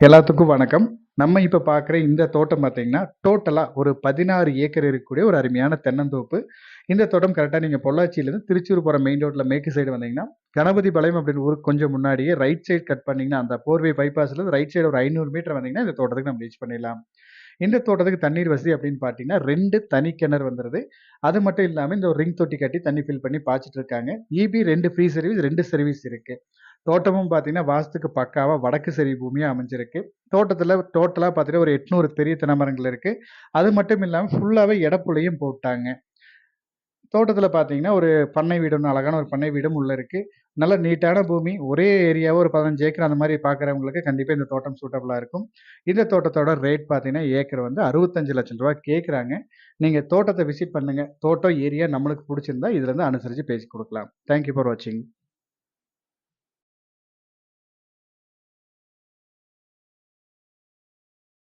எல்லாத்துக்கும் வணக்கம். நம்ம இப்ப பார்க்குற இந்த தோட்டம் பார்த்தீங்கன்னா, டோட்டலா ஒரு 16 ஏக்கர் இருக்கக்கூடிய ஒரு அருமையான தென்னந்தோப்பு. இந்த தோட்டம் கரெக்ட்டா நீங்க பொள்ளாச்சியிலேருந்து திருச்சூர் போற மெயின் ரோட்ல மேற்கு சைடு வந்தீங்கன்னா, கணபதிபாளையம் அப்படின்னு ஊருக்கு கொஞ்சம் முன்னாடியே ரைட் சைடு கட் பண்ணீங்கன்னா, அந்த 4 வே பைபாஸ்லேருந்து ரைட் சைடு ஒரு 500 மீட்டர் வந்தீங்கன்னா, இந்த தோட்டத்துக்கு நம்ம ரீச் பண்ணிடலாம். இந்த தோட்டத்துக்கு தண்ணீர் வசதி அப்படின்னு பார்த்தீங்கன்னா, 2 தனி கிணறு வந்துருது. அது மட்டும் இல்லாம இந்த ஒரு ரிங் தொட்டி கட்டி தண்ணி ஃபில் பண்ணி பாய்ச்சிட்டு இருக்காங்க. ஈபி 2 ஃப்ரீ சர்வீஸ் 2 சர்வீஸ் இருக்கு. தோட்டமும் பார்த்தீங்கன்னா, வாஸ்துக்கு பக்காவா வடக்கு சரி பூமியா அமைஞ்சிருக்கு. தோட்டத்துல டோட்டலா பார்த்தீங்கன்னா, ஒரு 800 பெரிய தென்னை மரங்கள் இருக்கு. அது மட்டும் இல்லாம ஃபுல்லாவே எடப்புள்ளையும் போட்டாங்க. தோட்டத்துல பார்த்தீங்கன்னா, ஒரு பண்ணை வீடு ஒண்ணு அழகான ஒரு பண்ணை வீடும் உள்ள இருக்கு. நல்ல நீட்டான பூமி. ஒரே ஏரியாவா ஒரு 15 ஏக்கர் அந்த மாரி பார்க்குறவங்களுக்கு கண்டிப்பா இந்த தோட்டம் சூட்டபிளா இருக்கும். இந்த தோட்டத்தோட ரேட் பார்த்தீங்கன்னா, ஏக்கர் வந்து ரூ. 65,00,000 கேட்குறாங்க. நீங்க தோட்டத்த விசிட் பண்ணுங்க. தோட்டம், ஏரியா நம்மளுக்கு புடிச்சிருந்தா இதுலருந்து அனுசரிச்சு பேசி குடுக்கலாம். தேங்க் யூ ஃபார் வாட்சிங்.